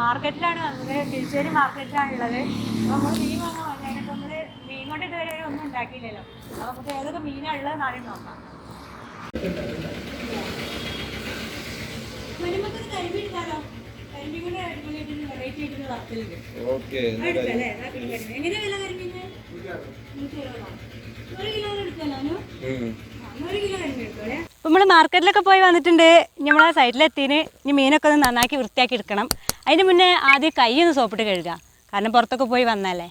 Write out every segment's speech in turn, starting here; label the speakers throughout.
Speaker 1: മാർക്കറ്റിലാണ് വന്നത്, കിഴിശ്ശേരി മാർക്കറ്റിലാണുള്ളത്. അപ്പോൾ നമ്മൾ മീൻ വാങ്ങാൻ വന്നതിന് ഇപ്പോൾ നമ്മൾ മീൻ കൊണ്ട് ഇതുവരെ ഒന്നും ഉണ്ടാക്കിയില്ലല്ലോ. അപ്പോൾ നമുക്ക് ഏതൊക്കെ മീനാണ് ഉള്ളത് നാളെ നോക്കാം. വരുമ്പോൾ കരിമീൻ ഇട്ടാലോ? കരിമീൻ കൊണ്ട് അടിപൊളിയായിട്ട് വെറൈറ്റി ആയിട്ട് വറുത്തലുണ്ട്. എങ്ങനെയാ വില കരിമീന്? 100 കിലോ എടുക്കാനോ? 100 കിലോ കരിമീൻ എടുത്തോളെ. അപ്പോൾ നമ്മൾ മാർക്കറ്റിലൊക്കെ പോയി വന്നിട്ടുണ്ട്. നമ്മളെ സൈഡിലെത്തിന് ഇനി മീനൊക്കെ ഒന്ന് നന്നാക്കി വൃത്തിയാക്കി എടുക്കണം. അതിന് മുന്നേ ആദ്യം കൈ ഒന്ന് സോപ്പിട്ട് കഴുകുക, കാരണം പുറത്തൊക്കെ പോയി വന്നല്ലേ.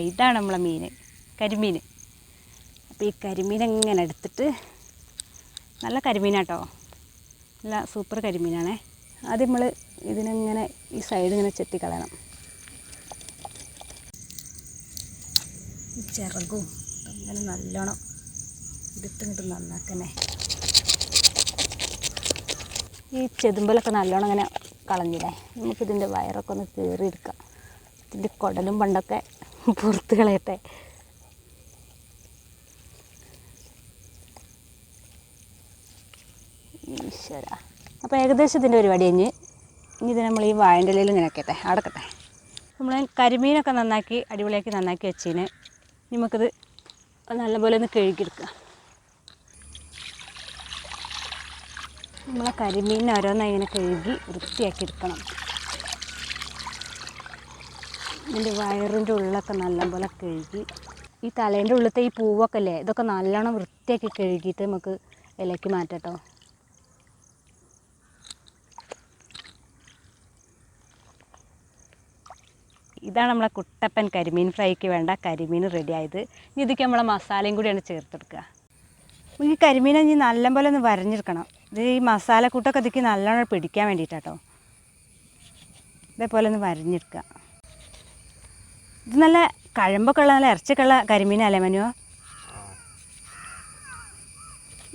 Speaker 1: ഇതാണ് നമ്മളെ മീൻ, കരിമീൻ. അപ്പോൾ ഈ കരിമീൻ എങ്ങനെ എടുത്തിട്ട്, നല്ല കരിമീനാട്ടോ, നല്ല സൂപ്പർ കരിമീനാണേ. ആദ്യം നമ്മൾ ഇതിനെങ്ങനെ ഈ സൈഡ് ഇങ്ങനെ ചെത്തിക്കളയണം. ഈ ചിറകും അങ്ങനെ നല്ലോണം ഇതിട്ടിങ്ങോട്ട് നന്നാക്കണേ. ഈ ചെതുമ്പലൊക്കെ നല്ലോണം അങ്ങനെ കളഞ്ഞില്ലേ, നമുക്കിതിൻ്റെ വയറൊക്കെ ഒന്ന് കീറിയെടുക്കാം. ഇതിൻ്റെ കുടലും പണ്ടൊക്കെ പുറത്ത് കളയട്ടെ. ഈശ്വര. അപ്പോൾ ഏകദേശം ഇതിൻ്റെ പരിപാടി കഴിഞ്ഞ് ഇനി ഇത് നമ്മൾ ഈ വാഴൻ്റെ ഇലയിൽ ഇങ്ങനെ വെക്കട്ടെ, അടക്കട്ടെ. നമ്മൾ കരിമീനൊക്കെ നന്നാക്കി അടിപൊളിയാക്കി നന്നാക്കി വെച്ചതിന് നമുക്കിത് നല്ലപോലെ ഒന്ന് കഴുകിയെടുക്കുക. നമ്മളെ കരിമീനിനെ ഓരോന്നായി ഇങ്ങനെ കഴുകി വൃത്തിയാക്കി എടുക്കണം. ഇതിൻ്റെ വയറിൻ്റെ ഉള്ളൊക്കെ നല്ലപോലെ കഴുകി, ഈ തലേൻ്റെ ഉള്ളിലത്തെ ഈ പൂവൊക്കെ അല്ലേ, ഇതൊക്കെ നല്ലോണം വൃത്തിയാക്കി കഴുകിയിട്ട് നമുക്ക് ഇലയ്ക്ക് മാറ്റാട്ടോ. ഇതാണ് നമ്മളെ കുട്ടപ്പൻ കരിമീൻ ഫ്രൈക്ക് വേണ്ട കരിമീൻ റെഡി ആയത്. ഇനി ഇതൊക്കെ നമ്മളെ മസാലയും കൂടിയാണ് ചേർത്തെടുക്കുക. ഈ കരിമീനെ ഇനി നല്ലപോലെ ഒന്ന് വരഞ്ഞെടുക്കണം. ഇത് ഈ മസാലക്കൂട്ടൊക്കെ ഇതിക്ക് നല്ലോണം പിടിക്കാൻ വേണ്ടിയിട്ടാട്ടോ. ഇതേപോലെ ഒന്ന് വരഞ്ഞെടുക്കുക. ഇത് നല്ല കഴമ്പൊക്കെ ഉള്ള, നല്ല ഇറച്ചിയൊക്കെ ഉള്ള കരിമീനല്ലേ മനുവോ?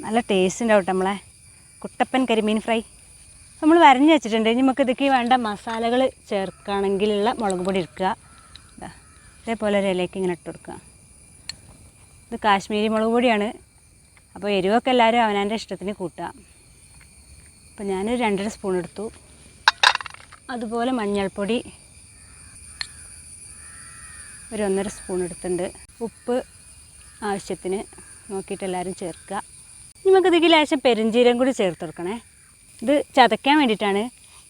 Speaker 1: നല്ല ടേസ്റ്റ് ഉണ്ടാവും നമ്മളെ കുട്ടപ്പൻ കരിമീൻ ഫ്രൈ. നമ്മൾ വരഞ്ഞ് വെച്ചിട്ടുണ്ട്. ഇനി നമുക്ക് ഇതിലേക്ക് വേണ്ട മസാലകൾ ചേർക്കുകയാണെങ്കിലുള്ള മുളക് പൊടി എടുക്കുക. ഇതേപോലെ ഒരു ഇലയ്ക്ക് ഇങ്ങനെ ഇട്ട് കൊടുക്കുക. ഇത് കാശ്മീരി മുളക് പൊടിയാണ്. അപ്പോൾ എരിവൊക്കെ എല്ലാവരും അവനവൻ്റെ ഇഷ്ടത്തിന് കൂട്ടുക. അപ്പോൾ ഞാനൊരു 2.5 സ്പൂൺ എടുത്തു. അതുപോലെ മഞ്ഞൾപ്പൊടി ഒരു 1.5 സ്പൂൺ എടുത്തിട്ടുണ്ട്. ഉപ്പ് ആവശ്യത്തിന് നോക്കിയിട്ട് എല്ലാവരും ചേർക്കുക. നമുക്കിതിലേക്ക് ലേശം പെരുംജീരകം കൂടി ചേർത്ത് കൊടുക്കണേ. ഇത് ചതയ്ക്കാൻ വേണ്ടിയിട്ടാണ്.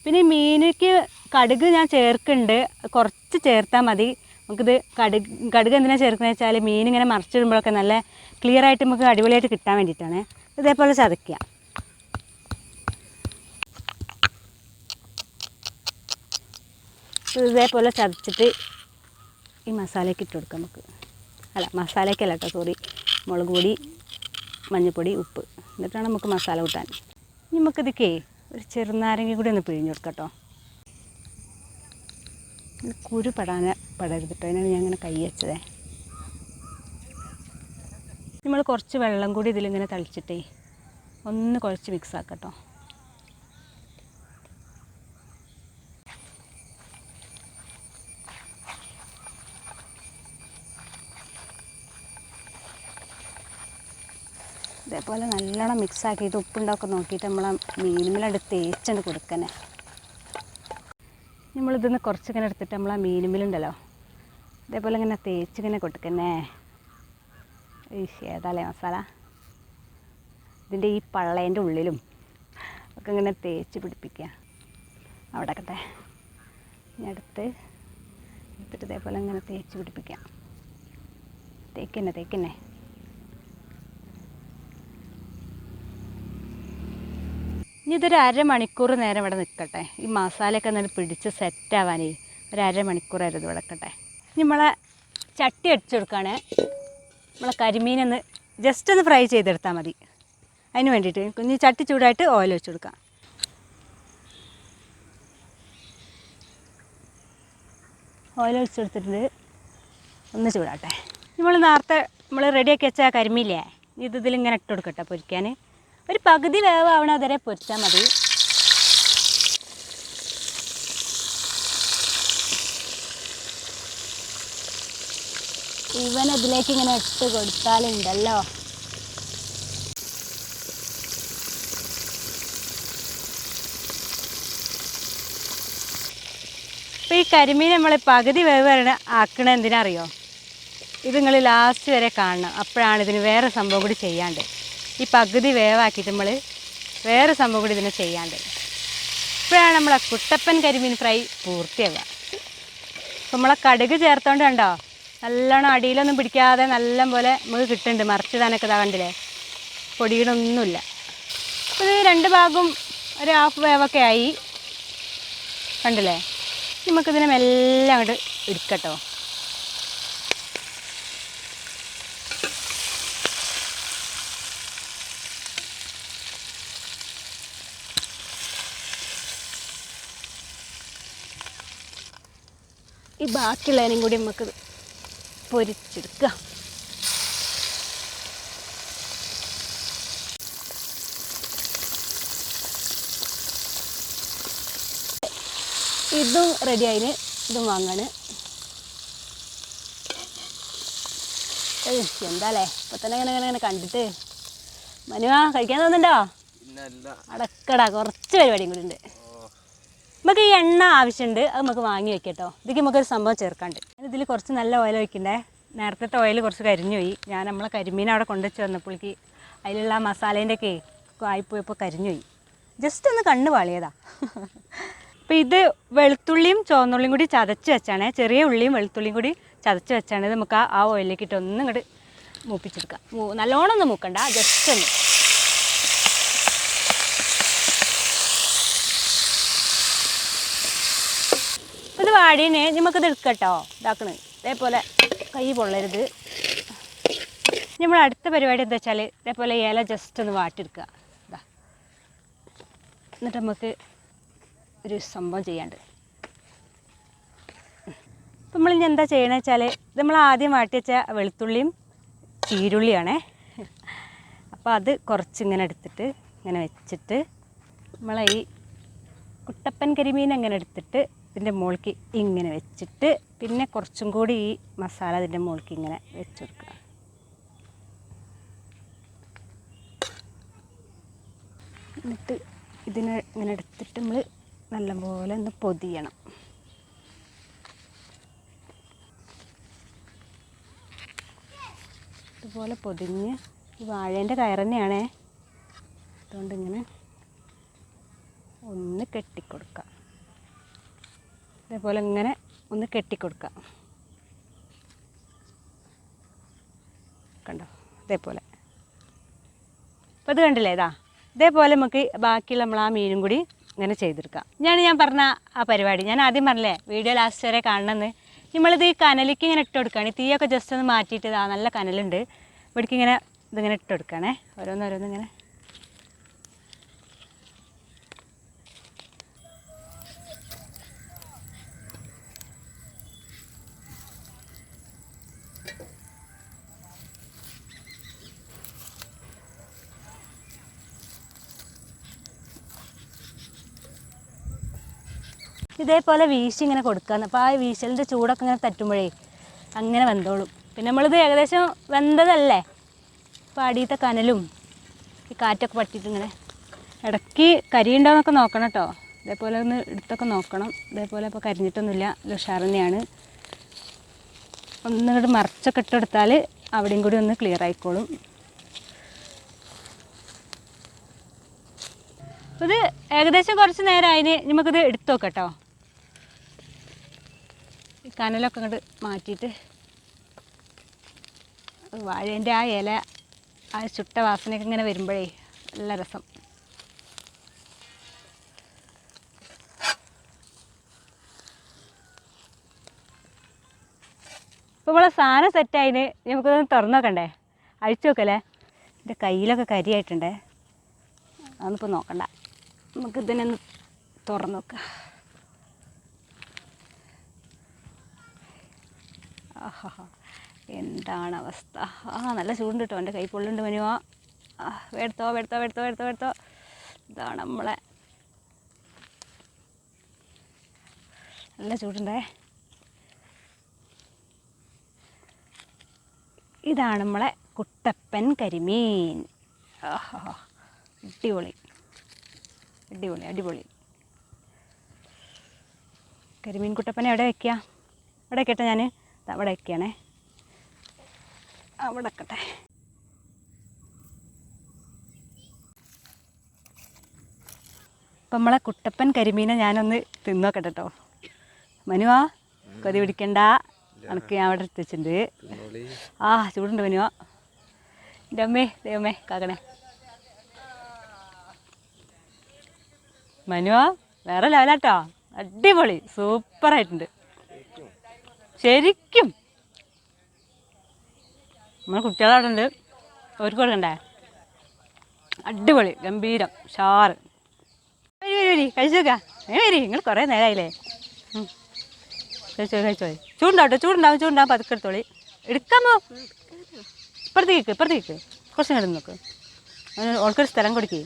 Speaker 1: പിന്നെ മീനിക്ക് കടുക് ഞാൻ ചേർക്കുന്നുണ്ട്, കുറച്ച് ചേർത്താൽ മതി. നമുക്കിത് കടുക് എന്തിനാണ് ചേർക്കുന്നത് വെച്ചാൽ മീനിങ്ങനെ മറിച്ചിടുമ്പോഴൊക്കെ നല്ല ക്ലിയർ ആയിട്ട് നമുക്ക് അടിപൊളിയായിട്ട് കിട്ടാൻ വേണ്ടിയിട്ടാണ്. ഇതേപോലെ ചതയ്ക്കുക. ഇതേപോലെ ചതച്ചിട്ട് ഈ മസാലയ്ക്ക് ഇട്ട് കൊടുക്കാം നമുക്ക്. മസാലയ്ക്കല്ല കേട്ടോ, സോറി, മുളക് പൊടി, മഞ്ഞൾപ്പൊടി, ഉപ്പ്, എന്നിട്ടാണ് നമുക്ക് മസാല കൂട്ടാൻ. നമുക്കിതൊക്കെ ഒരു ചെറുനാരങ്ങ കൂടി ഒന്ന് പിഴിഞ്ഞ് കൊടുക്കാം കേട്ടോ. കുരു പടരുത് കേട്ടോ, അതിനാണ് ഞാൻ അങ്ങനെ കൈ വെച്ചതേ. നമ്മൾ കുറച്ച് വെള്ളം കൂടി ഇതിലിങ്ങനെ തളിച്ചിട്ടേ ഒന്ന് കുഴച്ച് മിക്സ് ആക്കാം കേട്ടോ. ഇതേപോലെ നല്ലോണം മിക്സാക്കിയിട്ട് ഉപ്പുണ്ടൊക്കെ നോക്കിയിട്ട് നമ്മൾ മീനുമിലെടുത്ത് തേച്ചുകൊണ്ട് കൊടുക്കണേ. നമ്മളിതൊന്ന് കുറച്ചിങ്ങനെ എടുത്തിട്ട് നമ്മൾ ആ മീനുമിലുണ്ടല്ലോ ഇതേപോലെ ഇങ്ങനെ തേച്ചിങ്ങനെ കൊടുക്കണേ. ഏതാല്ലേ മസാല, ഇതിൻ്റെ ഈ പള്ളേൻ്റെ ഉള്ളിലും ഒക്കെ ഇങ്ങനെ തേച്ച് പിടിപ്പിക്കുക. അവിടെ കട്ടെ ഇനി എടുത്തിട്ട് ഇതേപോലെ ഇങ്ങനെ തേച്ച് പിടിപ്പിക്കാം. തേക്കന്നെ. ഇനി ഇതൊരു 1/2 മണിക്കൂർ നേരം ഇവിടെ നിൽക്കട്ടെ. ഈ മസാലയൊക്കെ നല്ല പിടിച്ച് സെറ്റാവാനേ ഒരു 1/2 മണിക്കൂറായിരുന്നു ഇത് ഇവിടെ നിൽക്കട്ടെ. ഇനി നമ്മളെ ചട്ടി അടിച്ചു കൊടുക്കുകയാണ്. നമ്മളെ കരിമീനൊന്ന് ജസ്റ്റ് ഒന്ന് ഫ്രൈ ചെയ്തെടുത്താൽ മതി. അതിന് വേണ്ടിയിട്ട് ഇനി ചട്ടി ചൂടായിട്ട് ഓയിൽ വെച്ച് കൊടുക്കാം. ഓയിൽ ഒഴിച്ചെടുത്തിട്ട് ഒന്ന് ചൂടാട്ടെ. നമ്മൾ നേരത്തെ റെഡിയാക്കി വെച്ച കരിമീനില്ലേ, ഇതിലിങ്ങനെ ഇട്ട് കൊടുക്കട്ടെ പൊരിക്കാൻ. ഒരു പകുതി വേവാവണ വരെ പൊരിച്ചാൽ മതി. ഇവനതിലേക്ക് ഇങ്ങനെ ഇട്ട് കൊടുത്താലുണ്ടല്ലോ. അപ്പോൾ ഈ കരിമീൻ നമ്മൾ പകുതി വേവ് ആക്കണ എന്തിനറിയോ? ഇത് നിങ്ങൾ ലാസ്റ്റ് വരെ കാണണം. അപ്പോഴാണ് ഇതിന് വേറെ സംഭവം കൂടി ചെയ്യാണ്ട്. ഈ പകുതി വേവാക്കിയിട്ട് നമ്മൾ വേറെ സംഭവം കൂടി ഇതിനെ ചെയ്യാണ്ട്. ഇപ്പോഴാണ് നമ്മളെ കുട്ടപ്പൻ കരിമീൻ ഫ്രൈ പൂർത്തിയാവുക. അപ്പോൾ നമ്മളെ കടുക് ചേർത്തോണ്ട് കണ്ടോ, നല്ലോണം അടിയിലൊന്നും പിടിക്കാതെ നല്ല പോലെ നമുക്ക് കിട്ടുന്നുണ്ട്. മറിച്ചിടാനൊക്കെ ഇതാ കണ്ടില്ലേ, പൊടിയിടൊന്നുമില്ല. അപ്പോൾ ഇത് രണ്ട് ഭാഗവും ഒരു ഹാഫ് വേവൊക്കെ ആയി കണ്ടില്ലേ. നമുക്കിതിനെ മെല്ലെ അങ്ങോട്ട് എടുക്കട്ടോ. ഈ ബാക്കിയുള്ളതിനും കൂടി നമുക്ക് പൊരിച്ചെടുക്കുക. ഇതും റെഡി ആയിന്, ഇതും വാങ്ങാണ്. എന്താല്ലേ ഇപ്പൊ തന്നെ ഇങ്ങനെ കണ്ടിട്ട് മനുവാ കഴിക്കാൻ തോന്നുന്നുണ്ടോ? അടക്കടാ, കുറച്ച് പരിപാടിയും കൂടി ഉണ്ട്. നമുക്ക് ഈ എണ്ണ ആവശ്യമുണ്ട്, അത് നമുക്ക് വാങ്ങി വെക്കട്ടോ. ഇതിലേക്ക് നമുക്കൊരു സംഭവം ചേർക്കാണ്ട്. ഇതിൽ കുറച്ച് നല്ല ഓയിൽ വയ്ക്കണ്ടേ. നേരത്തെ ഓയിൽ കുറച്ച് കരിഞ്ഞു പോയി. ഞാൻ നമ്മളെ കരിമീൻ അവിടെ കൊണ്ടുവച്ച് വന്നപ്പോഴേക്ക് അതിലുള്ള മസാലേൻ്റെ ഒക്കെ ആയിപ്പോയപ്പോൾ കരിഞ്ഞു പോയി. ജസ്റ്റ് ഒന്ന് കണ്ണ് പാളിയതാ. അപ്പോൾ ഇത് വെളുത്തുള്ളിയും ചുവന്നുള്ളിയും കൂടി ചതച്ച് വെച്ചാണ്. ചെറിയ ഉള്ളിയും വെളുത്തുള്ളിയും കൂടി ചതച്ച് വെച്ചാണ്. ഇത് നമുക്ക് ആ ഓയിലേക്ക് ഇട്ട് ഒന്നും ഇങ്ങോട്ട് മൂപ്പിച്ചെടുക്കാം. നല്ലോണം ഒന്നും മൂക്കണ്ട, ജസ്റ്റ് ഒന്ന്. ഇത് വാടീനെ നമുക്കിത് എടുക്കട്ടോ, ഇതാക്കണ് ഇതേപോലെ കൈ പൊള്ളരുത്. നമ്മൾ അടുത്ത പരിപാടി എന്താ വെച്ചാൽ ഇതേപോലെ ഇല ജസ്റ്റ് ഒന്ന് വാട്ടിയെടുക്കുക. ഇതാ, എന്നിട്ട് നമുക്ക് ഒരു സംഭവം ചെയ്യാണ്ട്. അപ്പം നമ്മൾ ഇനി എന്താ ചെയ്യണമെന്ന് വെച്ചാൽ നമ്മൾ ആദ്യം വാട്ടി വെച്ച വെളുത്തുള്ളിയും ചീരുള്ളിയാണേ. അപ്പോൾ അത് കുറച്ചിങ്ങനെ എടുത്തിട്ട് ഇങ്ങനെ വെച്ചിട്ട് നമ്മളെ ഈ കുട്ടപ്പൻ കരിമീൻ അങ്ങനെ എടുത്തിട്ട് ഇതിൻ്റെ മുകളിലേക്ക് ഇങ്ങനെ വെച്ചിട്ട് പിന്നെ കുറച്ചും കൂടി ഈ മസാല ഇതിൻ്റെ മുകളിലേക്ക് ഇങ്ങനെ വെച്ച് കൊടുക്കുക. എന്നിട്ട് ഇതിനെ ഇങ്ങനെ എടുത്തിട്ട് നമ്മൾ നല്ലപോലെ ഒന്ന് പൊതിയണം. ഇതുപോലെ പൊതിഞ്ഞ് ഈ വാഴേൻ്റെ കയർ തന്നെയാണേ. അതുകൊണ്ട് ഇങ്ങനെ ഒന്ന് കെട്ടിക്കൊടുക്കാം. ഇതേപോലെ ഇങ്ങനെ ഒന്ന് കെട്ടിക്കൊടുക്കാം. കണ്ടോ, ഇതേപോലെ. അപ്പോൾ ഇത് കണ്ടില്ലേ, ഇതാ ഇതേപോലെ നമുക്ക് ബാക്കിയുള്ള നമ്മൾ ആ മീനും കൂടി ഇങ്ങനെ ചെയ്തെടുക്കാം. ഞാൻ പറഞ്ഞ ആ പരിപാടി ഞാൻ ആദ്യം പറഞ്ഞില്ലേ, വീഡിയോ ലാസ്റ്റ് വരെ കാണണമെന്ന്. നമ്മളിത് ഈ കനലിക്ക് ഇങ്ങനെ ഇട്ട് കൊടുക്കുകയാണ്. തീയൊക്കെ ജസ്റ്റ് ഒന്ന് മാറ്റിയിട്ട് ഇതാ നല്ല കനലുണ്ട്, ഇവിടേക്ക് ഇങ്ങനെ ഇതിങ്ങനെ ഇട്ട് കൊടുക്കുകയാണേ. ഓരോന്നോരോന്നിങ്ങനെ. ഇതേപോലെ വീശി ഇങ്ങനെ കൊടുക്കാന്ന്. അപ്പോൾ ആ വീശലിൻ്റെ ചൂടൊക്കെ ഇങ്ങനെ തട്ടുമ്പോഴേ അങ്ങനെ വെന്തോളും. പിന്നെ നമ്മളിത് ഏകദേശം വെന്തതല്ലേ, അപ്പോൾ അടിയത്തെ കനലും ഈ കാറ്റൊക്കെ പറ്റിയിട്ട് ഇങ്ങനെ ഇടയ്ക്ക് കരിയുണ്ടോയെന്നൊക്കെ നോക്കണം കേട്ടോ. ഇതേപോലെ ഒന്ന് എടുത്തൊക്കെ നോക്കണം. ഇതേപോലെ ഇപ്പോൾ കരിഞ്ഞിട്ടൊന്നുമില്ല, ഉഷാർ തന്നെയാണ്. ഒന്നിങ്ങോട്ട് മറിച്ചൊക്കെ ഇട്ടെടുത്താൽ അവിടെയും കൂടി ഒന്ന് ക്ലിയർ ആയിക്കോളും. ഇത് ഏകദേശം കുറച്ച് നേരം അതിന് നമുക്കിത് എടുത്തു നോക്കാം കേട്ടോ. ഈ കനലൊക്കെ ഇങ്ങോട്ട് മാറ്റിയിട്ട് വാഴേൻ്റെ ആ ഇല ആ ചുട്ട വാസനയൊക്കെ ഇങ്ങനെ വരുമ്പോഴേ നല്ല രസം. ഇപ്പോൾ നമ്മളെ സാധനം സെറ്റായിന് നമുക്കൊന്ന് തുറന്നു നോക്കണ്ടേ, അഴിച്ചു നോക്കല്ലേ. എൻ്റെ കയ്യിലൊക്കെ കരിയായിട്ടുണ്ടേ, അതൊന്നിപ്പോൾ നോക്കണ്ട. നമുക്കിതിനൊന്ന് തുറന്നു നോക്കാം. ആഹാ, എന്താണ് അവസ്ഥ. നല്ല ചൂടുണ്ട് കേട്ടോ, എൻ്റെ കൈ പൊള്ളുണ്ട് മനുവാ. എടുത്തോ. ഇതാണ് നമ്മളെ, നല്ല ചൂടുണ്ടേ. ഇതാണ് നമ്മളെ കുട്ടപ്പൻ കരിമീൻ. അടിപൊളി അടിപൊളി അടിപൊളി. കരിമീൻ കുട്ടപ്പനെ എവിടെ വയ്ക്കുക? അവിടെ വയ്ക്കട്ടെ, ഞാൻ അവിടെ വയ്ക്കുകയാണേ. അവിടെ വെക്കട്ടെ. അപ്പം നമ്മളെ കുട്ടപ്പൻ കരിമീനെ ഞാനൊന്ന് തിന്നോക്കട്ടെ കേട്ടോ. മനുവാ കൊതി പിടിക്കണ്ട, എനിക്ക് ഞാൻ അവിടെ എടുത്തിട്ടുണ്ട്. ചൂടുണ്ട് മനുവാ. എൻ്റെ അമ്മേ ദൈവമേ കാക്കണേ. മനുവാ വേറെ ലെവലാട്ടോ, അടിപൊളി സൂപ്പറായിട്ടുണ്ട് ശരിക്കും. നമ്മൾ കുട്ടികളവിടെ ഉണ്ട്, അവർക്ക് കൊടുക്കണ്ടേ? അടിപൊളി ഗംഭീരം ഷാറ്. വരി വരി വരി കഴിച്ചു നോക്കാം. വരി, നിങ്ങൾ കുറേ നേരമായില്ലേ. കഴിച്ചോ. ചൂടുണ്ടാവും പതുക്കെ എടുത്തോളി. എടുക്കാമോ? ഇപ്പുറത്തേക്ക് കുറച്ച് നേരം നോക്ക്. ഓൾക്കൊരു സ്ഥലം കൊടുക്കേ.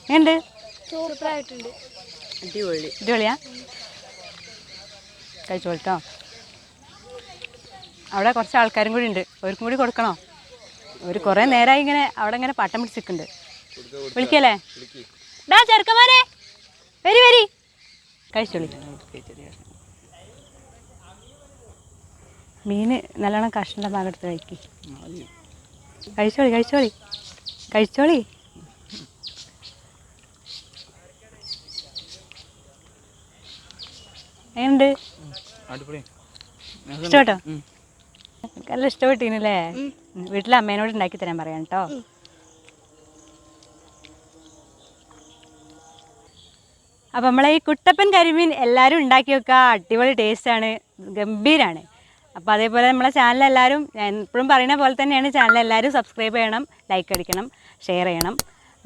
Speaker 1: എങ്ങനെയുണ്ട്? അടിപൊളിയാ? കഴിച്ചോളിട്ടോ. അവിടെ കുറച്ച് ആൾക്കാരും കൂടി ഉണ്ട്, അവർക്കും കൂടി കൊടുക്കണോ? ഒരു കുറേ നേരമായി ഇങ്ങനെ അവിടെ ഇങ്ങനെ പാട്ടം പിടിച്ചിട്ടുണ്ട്. വിളിക്കല്ലേ? ചെറുക്കന്മാരെ വരി കഴിച്ചോളി. മീൻ നല്ലോണം കഷ്ണ ഭാഗം എടുത്ത് കഴിച്ചോളി. എങ്ങനുണ്ട്? ഇഷ്ടപ്പെട്ടോ? നല്ല ഇഷ്ടപ്പെട്ടില്ലേ? വീട്ടിലെ അമ്മേനോട് ഉണ്ടാക്കി തരാൻ പറയാം കേട്ടോ. അപ്പം നമ്മളെ ഈ കുട്ടപ്പൻ കരിമീൻ എല്ലാവരും ഉണ്ടാക്കി വെക്കുക. അടിപൊളി ടേസ്റ്റാണ്, ഗംഭീരമാണ്. അപ്പോൾ അതേപോലെ നമ്മളെ ചാനലെല്ലാവരും, ഞാൻ എപ്പോഴും പറയുന്ന പോലെ തന്നെയാണ്, ചാനലെല്ലാവരും സബ്സ്ക്രൈബ് ചെയ്യണം, ലൈക്ക് അടിക്കണം, ഷെയർ ചെയ്യണം.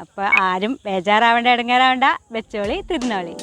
Speaker 1: അപ്പോൾ ആരും ബേജാറാവേണ്ട, ഇടങ്ങേറാവേണ്ട, വെച്ചോളി, തിന്നോളി.